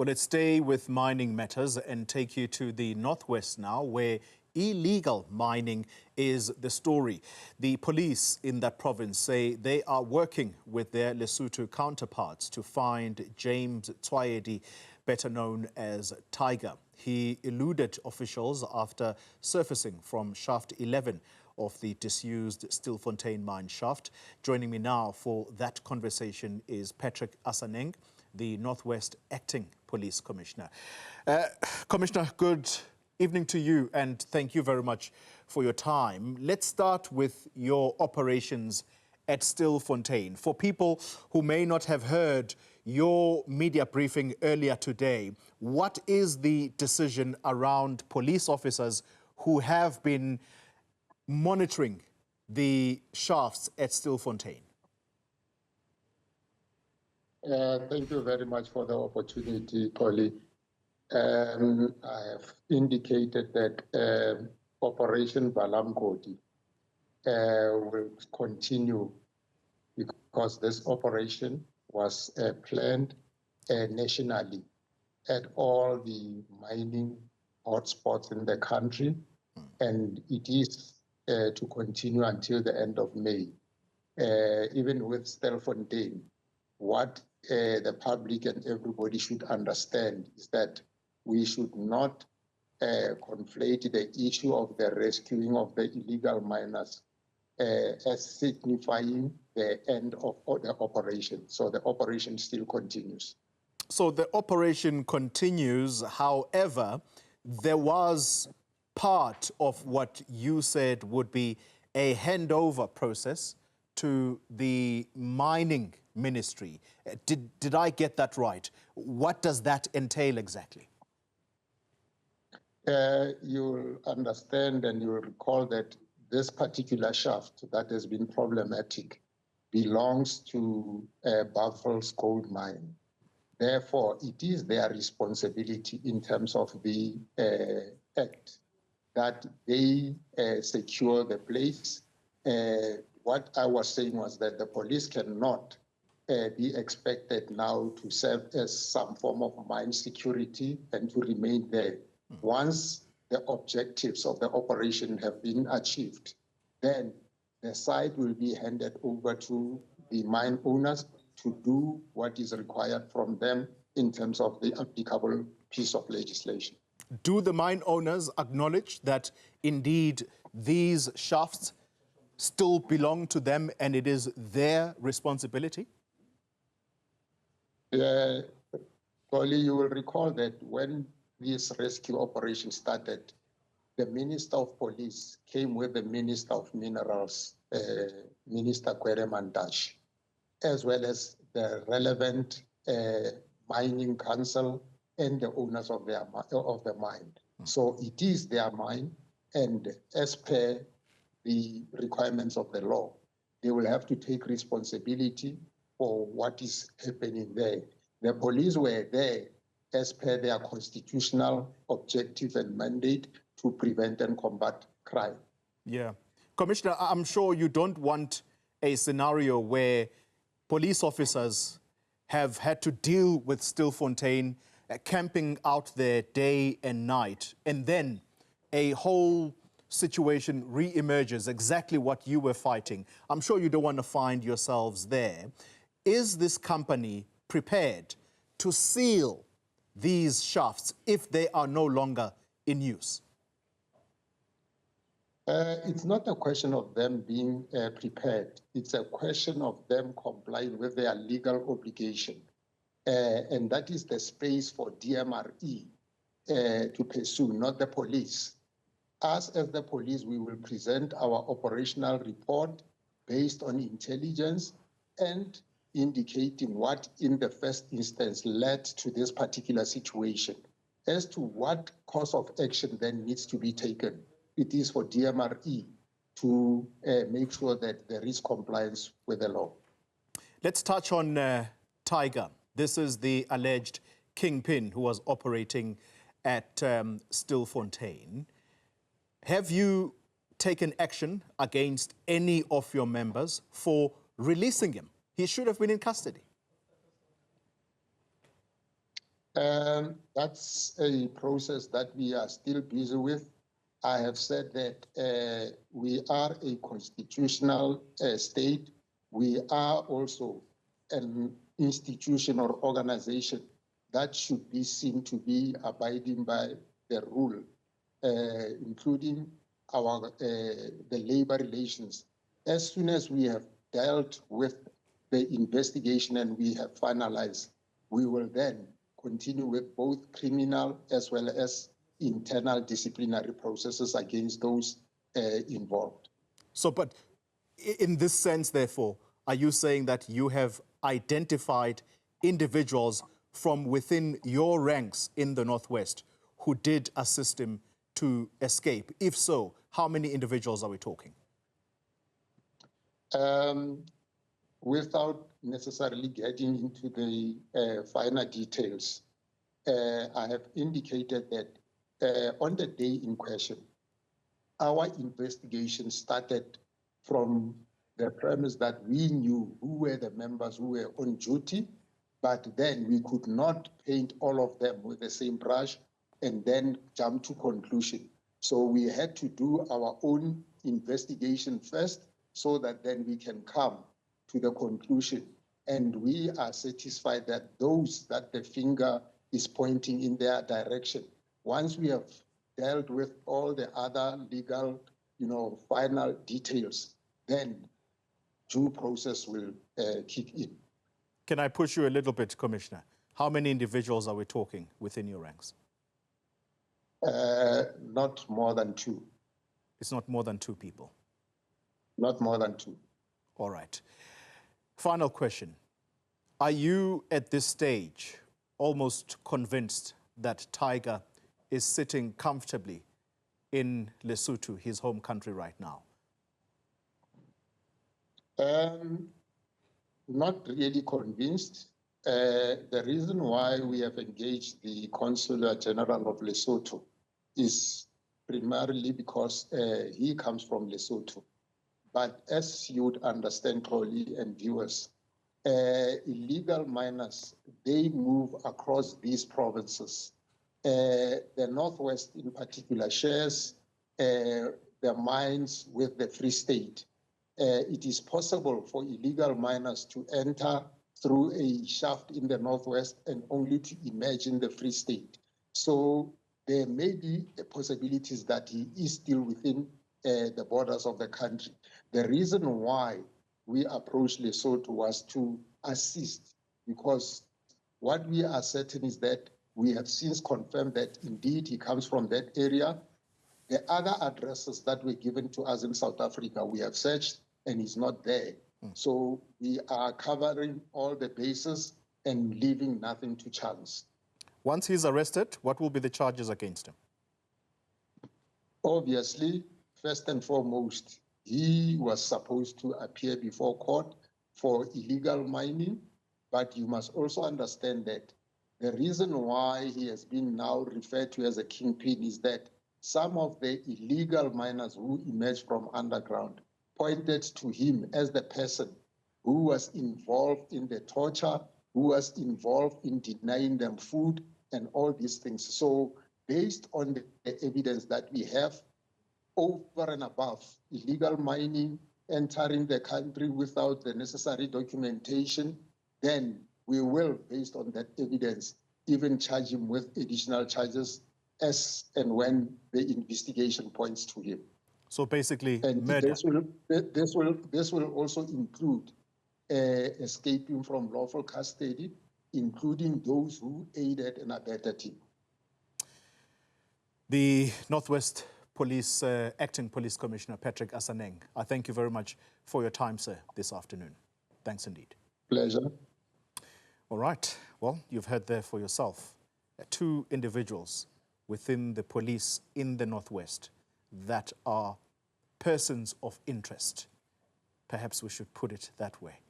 Well, let's stay with mining matters and take you to the northwest now, where illegal mining is the story. The police in that province say they are working with their Lesotho counterparts to find James Tsoaeli, better known as Tiger. He eluded officials after surfacing from shaft 11 of the disused Stilfontein mine shaft. Joining me now for that conversation is Patrick Asaneng, the Northwest Acting Police Commissioner. Commissioner, good evening to you and thank you very much for your time. Let's start with your operations at Stilfontein. For people who may not have heard your media briefing earlier today, what is the decision around police officers who have been monitoring the shafts at Stilfontein? Thank you very much for the opportunity, colleague. I have indicated that Operation Balamkoti will continue because this operation was planned nationally at all the mining hotspots in the country, and it is to continue until the end of May. Even with Stilfontein, what the public and everybody should understand is that we should not conflate the issue of the rescuing of the illegal miners as signifying the end of the operation. So the operation still continues. So the operation continues, however, there was part of what you said would be a handover process to the mining ministry. Did I get that right? What does that entail exactly? You'll understand and you'll recall that this particular shaft that has been problematic belongs to Buffalo's gold mine. Therefore, it is their responsibility in terms of the act that they secure the place. What I was saying was that the police cannot be expected now to serve as some form of mine security and to remain there. Once the objectives of the operation have been achieved, then the site will be handed over to the mine owners to do what is required from them in terms of the applicable piece of legislation. Do the mine owners acknowledge that indeed these shafts still belong to them and it is their responsibility? Polly, you will recall that when this rescue operation started, the Minister of Police came with the Minister of Minerals, Minister Kwere Mantashe, as well as the relevant mining council and the owners of the mine. So it is their mine, and as per the requirements of the law, they will have to take responsibility for what is happening there. The police were there as per their constitutional objective and mandate to prevent and combat crime. Yeah. Commissioner, I'm sure you don't want a scenario where police officers have had to deal with Stilfontein, camping out there day and night, and then a whole situation re-emerges, exactly what you were fighting. I'm sure you don't want to find yourselves there. Is this company prepared to seal these shafts if they are no longer in use? It's not a question of them being prepared. It's a question of them complying with their legal obligation. And that is the space for DMRE to pursue, not the police. Us as the police, we will present our operational report based on intelligence and indicating what in the first instance led to this particular situation. As to what course of action then needs to be taken, it is for DMRE to make sure that there is compliance with the law. Let's touch on Tiger. This is the alleged kingpin who was operating at Stilfontein. Have you taken action against any of your members for releasing him? He should have been in custody. That's a process that we are still busy with. I have said that we are a constitutional state. We are also an institution or organization that should be seen to be abiding by the rule, including our the labor relations. As soon as we have dealt with the investigation and we have finalized, we will then continue with both criminal as well as internal disciplinary processes against those involved. So, but in this sense, therefore, are you saying that you have identified individuals from within your ranks in the Northwest who did assist him to escape? If so, how many individuals are we talking? Without necessarily getting into the finer details, I have indicated that on the day in question, our investigation started from the premise that we knew who were the members who were on duty, but then we could not paint all of them with the same brush and then jump to conclusion. So we had to do our own investigation first so that then we can come to the conclusion. And we are satisfied that those that the finger is pointing in their direction, once we have dealt with all the other legal, final details, then due process will kick in. Can I push you a little bit, Commissioner? How many individuals are we talking within your ranks? Not more than two. It's not more than two people? Not more than two. All right. Final question. Are you at this stage almost convinced that Tiger is sitting comfortably in Lesotho, his home country right now? Not really convinced. The reason why we have engaged the Consular General of Lesotho is primarily because he comes from Lesotho. But as you would understand, Crowley and viewers, illegal miners, they move across these provinces. The Northwest in particular shares the mines with the Free State. It is possible for illegal miners to enter through a shaft in the Northwest and only to emerge in the Free State. So there may be possibilities that he is still within the borders of the country. The reason why we approached Lesotho was to assist, because what we are certain is that we have since confirmed that indeed he comes from that area. The other addresses that were given to us in South Africa, we have searched and he's not there. So we are covering all the bases and leaving nothing to chance. Once he's arrested, what will be the charges against him? Obviously, first and foremost, he was supposed to appear before court for illegal mining, but you must also understand that the reason why he has been now referred to as a kingpin is that some of the illegal miners who emerged from underground pointed to him as the person who was involved in the torture, who was involved in denying them food and all these things. So based on the evidence that we have, over and above illegal mining, entering the country without the necessary documentation, then we will, based on that evidence, even charge him with additional charges as and when the investigation points to him. So basically, and murder. This will also include escaping from lawful custody, including those who aided and abetted him. The Northwest Police, Acting Police Commissioner Patrick Asaneng, I thank you very much for your time, sir, this afternoon. Thanks indeed. Pleasure. All right. Well, you've heard there for yourself. Two individuals within the police in the Northwest that are persons of interest. Perhaps we should put it that way.